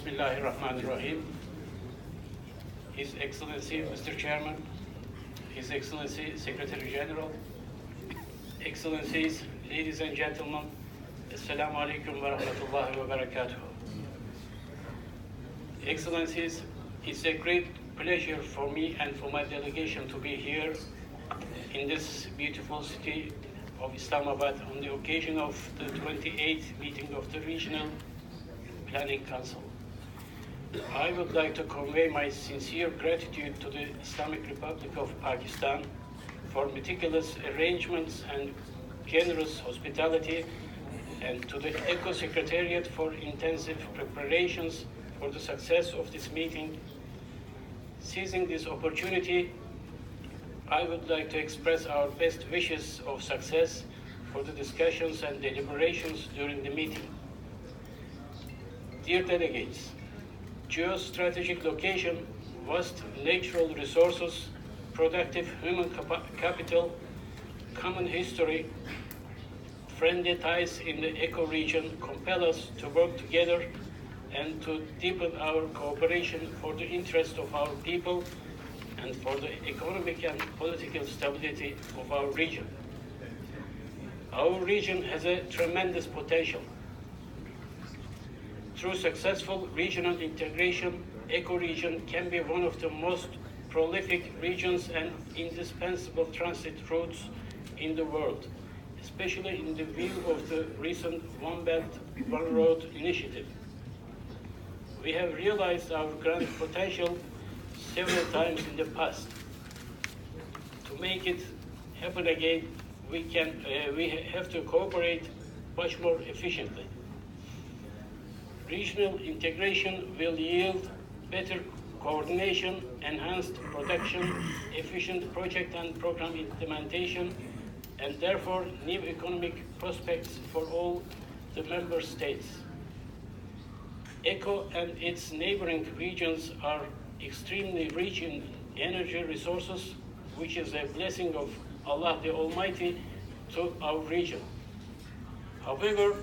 Bismillahirrahmanirrahim. His Excellency, Mr. Chairman, His Excellency, Secretary General, Excellencies, ladies and gentlemen, Assalamu alaikum wa rahmatullahi wa barakatuh. Excellencies, it's a great pleasure for me and for my delegation to be here in this beautiful city of Islamabad on the occasion of the 28th meeting of the Regional Planning Council. I would like to convey my sincere gratitude to the Islamic Republic of Pakistan for meticulous arrangements and generous hospitality, and to the ECO Secretariat for intensive preparations for the success of this meeting. Seizing this opportunity, I would like to express our best wishes of success for the discussions and deliberations during the meeting. Dear delegates, geostrategic location, vast natural resources, productive human capital, common history, friendly ties in the eco-region compel us to work together and to deepen our cooperation for the interest of our people and for the economic and political stability of our region. Our region has a tremendous potential. Through successful regional integration, eco-region can be one of the most prolific regions and indispensable transit routes in the world, especially in the view of the recent One Belt, One Road initiative. We have realized our grand potential several times in the past. To make it happen again, we have to cooperate much more efficiently. Regional integration will yield better coordination, enhanced production, efficient project and program implementation, and therefore new economic prospects for all the member states. ECO and its neighboring regions are extremely rich in energy resources, which is a blessing of Allah the Almighty to our region. However,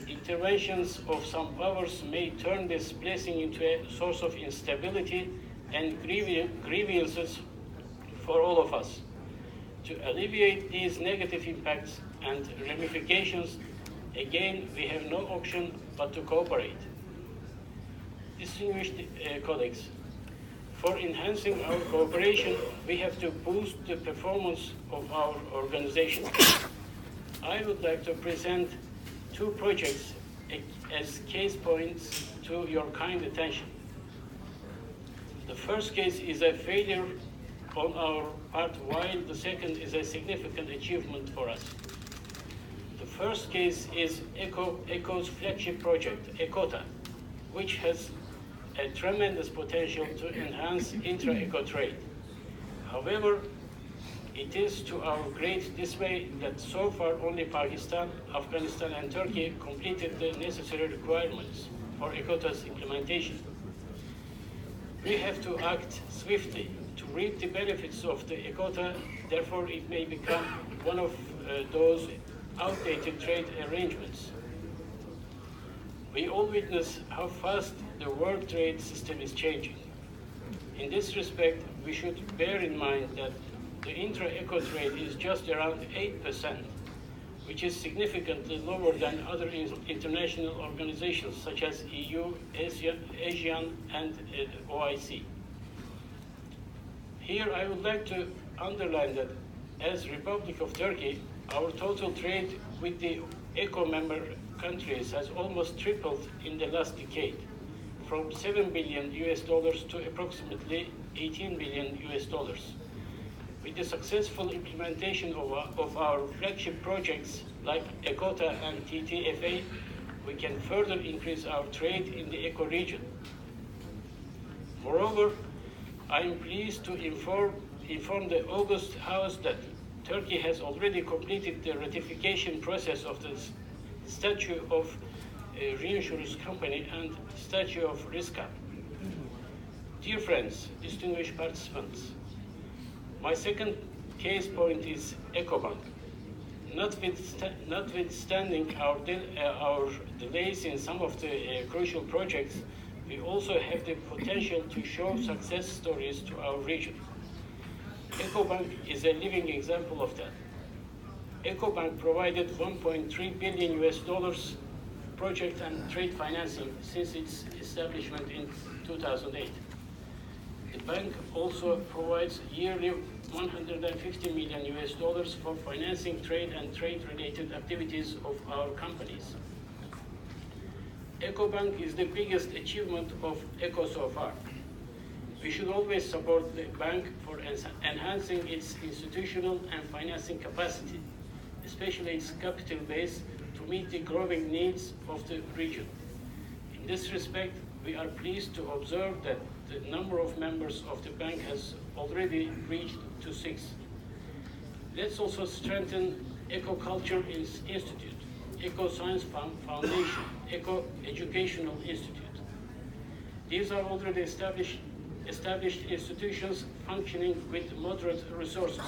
interventions of some powers may turn this blessing into a source of instability and grievances for all of us. To alleviate these negative impacts and ramifications, again, we have no option but to cooperate. Distinguished colleagues, for enhancing our cooperation, we have to boost the performance of our organization. I would like to present two projects as case points to your kind attention. The first case is a failure on our part, while the second is a significant achievement for us. The first case is ECO's flagship project, ECOTA, which has a tremendous potential to enhance intra-ECO trade. However, it is to our great dismay that so far only Pakistan, Afghanistan, and Turkey completed the necessary requirements for ECOTA's implementation. We have to act swiftly to reap the benefits of the ECOTA, therefore it may become one of those outdated trade arrangements. We all witness how fast the world trade system is changing. In this respect, we should bear in mind that the intra-ECO trade is just around 8%, which is significantly lower than other international organizations such as EU, ASEAN, and OIC. Here I would like to underline that as Republic of Turkey, our total trade with the ECO member countries has almost tripled in the last decade, from $7 billion to approximately $18 billion. With the successful implementation of our flagship projects like ECOTA and TTFA, we can further increase our trade in the ECO region. Moreover, I am pleased to inform the August House that Turkey has already completed the ratification process of the Statute of Reinsurance Company and Statute of RISCA. Dear friends, distinguished participants, my second case point is EcoBank. Notwithstanding our delays in some of the crucial projects, we also have the potential to show success stories to our region. EcoBank is a living example of that. EcoBank provided $1.3 billion US project and trade financing since its establishment in 2008. The bank also provides yearly $150 million US for financing trade and trade-related activities of our companies. EcoBank is the biggest achievement of ECO so far. We should always support the bank for enhancing its institutional and financing capacity, especially its capital base, to meet the growing needs of the region. In this respect, we are pleased to observe that the number of members of the bank has already reached to 6. Let's also strengthen Eco-Culture Institute, Eco-Science Foundation, Eco-Educational Institute. These are already established institutions functioning with moderate resources,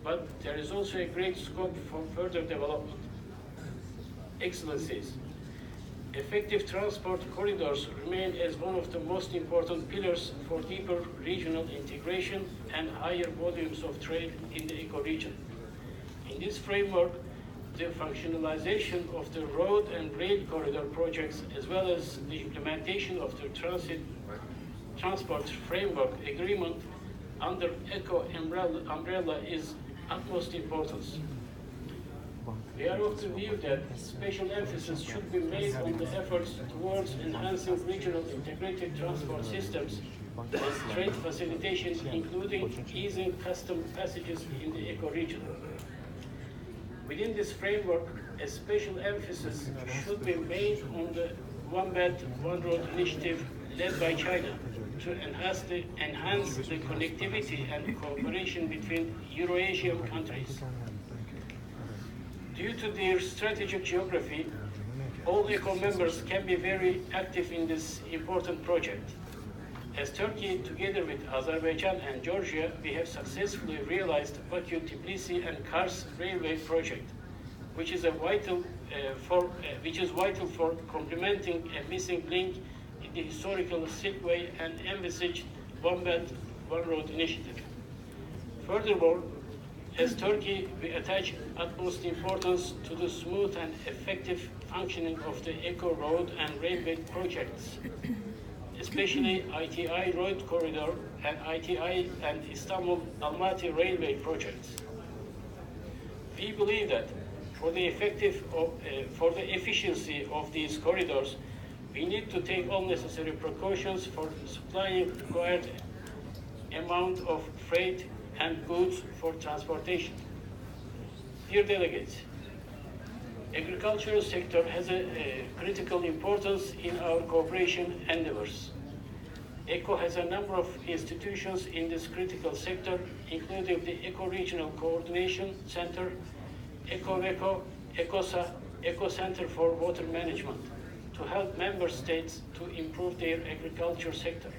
but there is also a great scope for further development. Excellencies, effective transport corridors remain as one of the most important pillars for deeper regional integration and higher volumes of trade in the ecoregion. In this framework, the functionalization of the road and rail corridor projects, as well as the implementation of the transport framework agreement under ECO umbrella is utmost importance. We are of the view that special emphasis should be made on the efforts towards enhancing regional integrated transport systems and trade facilitation, including easing custom passages in the ecoregion. Within this framework, a special emphasis should be made on the One Belt, One Road initiative led by China to enhance the connectivity and cooperation between Euro-Asian countries. Due to their strategic geography, all ECO members can be very active in this important project. As Turkey, together with Azerbaijan and Georgia, we have successfully realized Baku-Tbilisi and Kars railway project, which is vital for complementing a missing link in the historical Silkway and envisaged One Belt, One Road initiative. Furthermore, as Turkey, we attach utmost importance to the smooth and effective functioning of the ECO road and railway projects, especially ITI road corridor and ITI and Istanbul-Almaty railway projects. We believe that for the efficiency of these corridors, we need to take all necessary precautions for supplying required amount of freight and goods for transportation. Dear delegates, agricultural sector has a critical importance in our cooperation endeavors. ECO has a number of institutions in this critical sector, including the Eco-Regional Coordination Center, ECOVECO, ECOSA, Eco Center for Water Management, to help member states to improve their agriculture sector.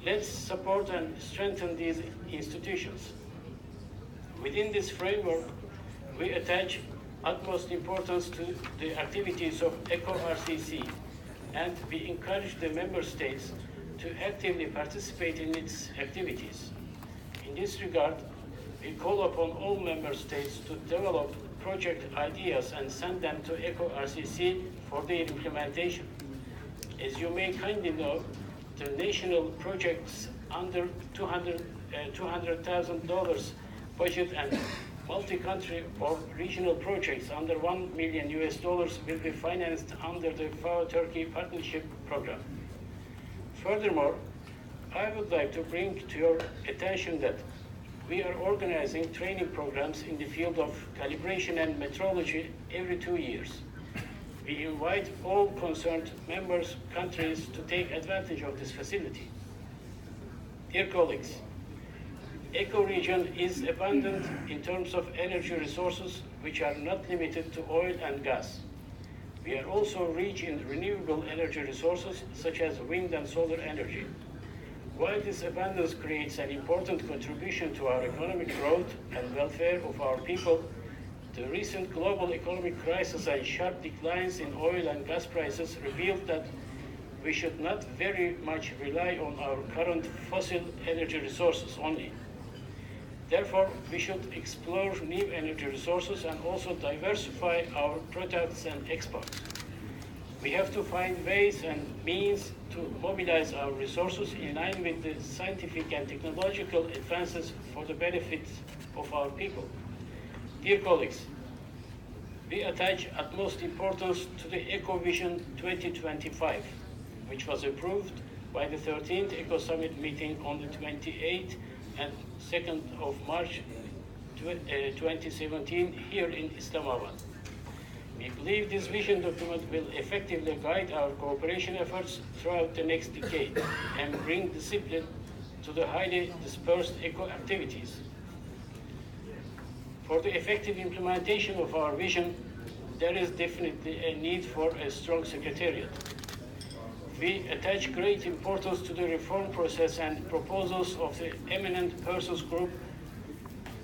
Let's support and strengthen these institutions. Within this framework, we attach utmost importance to the activities of ECO-RCC, and we encourage the member states to actively participate in its activities. In this regard, we call upon all member states to develop project ideas and send them to ECO-RCC for their implementation. As you may kindly know, the national projects under $200,000 budget and multi-country or regional projects under $1 million will be financed under the FAO-Turkey Partnership Program. Furthermore, I would like to bring to your attention that we are organizing training programs in the field of calibration and metrology every 2 years. We invite all concerned member countries to take advantage of this facility. Dear colleagues, eco-region is abundant in terms of energy resources, which are not limited to oil and gas. We are also rich in renewable energy resources, such as wind and solar energy. While this abundance creates an important contribution to our economic growth and welfare of our people, the recent global economic crisis and sharp declines in oil and gas prices revealed that we should not very much rely on our current fossil energy resources only. Therefore, we should explore new energy resources and also diversify our products and exports. We have to find ways and means to mobilize our resources in line with the scientific and technological advances for the benefit of our people. Dear colleagues, we attach utmost importance to the EcoVision 2025, which was approved by the 13th Eco Summit meeting on the 28th and 2nd of March 2017 here in Islamabad. We believe this vision document will effectively guide our cooperation efforts throughout the next decade and bring discipline to the highly dispersed eco activities. For the effective implementation of our vision, there is definitely a need for a strong secretariat. We attach great importance to the reform process and proposals of the eminent persons group.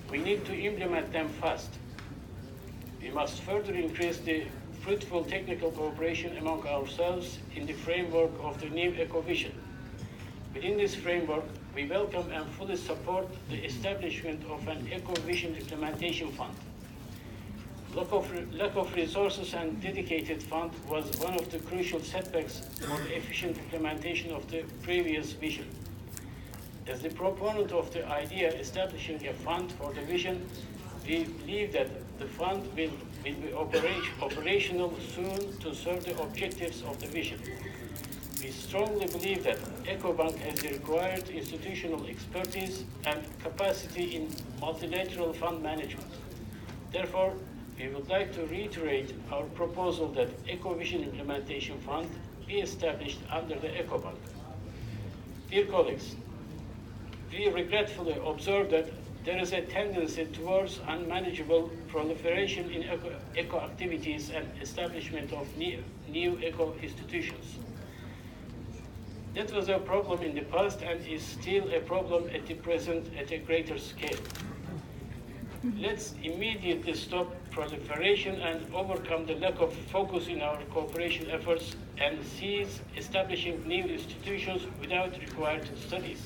We need to implement them fast. We must further increase the fruitful technical cooperation among ourselves in the framework of the new EcoVision. Within this framework, we welcome and fully support the establishment of an EcoVision implementation fund. Lack of resources and dedicated fund was one of the crucial setbacks for the efficient implementation of the previous vision. As the proponent of the idea establishing a fund for the vision, we believe that the fund will be operational soon to serve the objectives of the vision. We strongly believe that EcoBank has the required institutional expertise and capacity in multilateral fund management. Therefore, we would like to reiterate our proposal that EcoVision Implementation Fund be established under the EcoBank. Dear colleagues, we regretfully observe that there is a tendency towards unmanageable proliferation in eco activities and establishment of new eco institutions. That was a problem in the past and is still a problem at the present at a greater scale. Let's immediately stop proliferation and overcome the lack of focus in our cooperation efforts and cease establishing new institutions without required studies.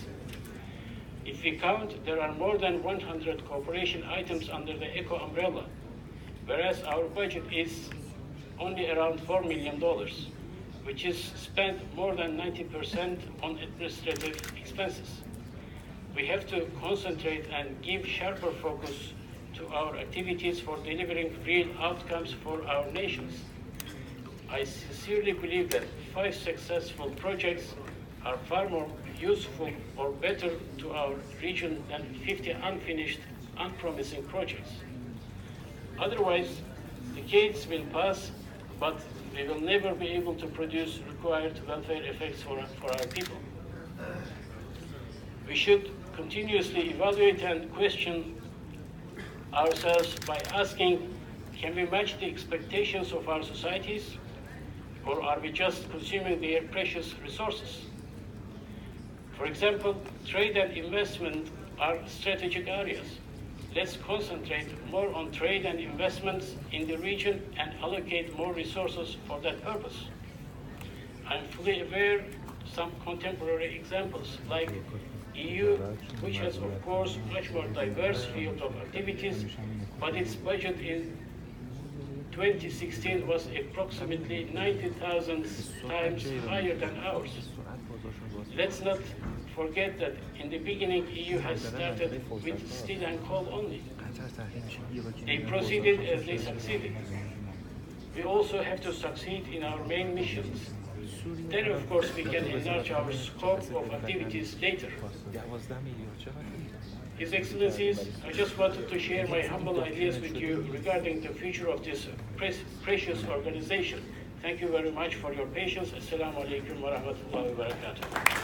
If we count, there are more than 100 cooperation items under the ECO umbrella, whereas our budget is only around $4 million, which is spent more than 90% on administrative expenses. We have to concentrate and give sharper focus to our activities for delivering real outcomes for our nations. I sincerely believe that 5 successful projects are far more useful or better to our region than 50 unfinished, unpromising projects. Otherwise, decades will pass, but we will never be able to produce required welfare effects for our people. We should continuously evaluate and question ourselves by asking, can we match the expectations of our societies, or are we just consuming their precious resources? For example, trade and investment are strategic areas. Let's concentrate more on trade and investments in the region and allocate more resources for that purpose. I'm fully aware of some contemporary examples like EU, which has of course much more diverse field of activities, but its budget in 2016 was approximately 90,000 times higher than ours. Let's not forget that in the beginning, EU has started with steel and coal only. They proceeded as they succeeded. We also have to succeed in our main missions. Then, of course, we can enlarge our scope of activities later. His Excellencies, I just wanted to share my humble ideas with you regarding the future of this precious organization. Thank you very much for your patience. Assalamu alaikum wa rahmatullahi wa barakatuh.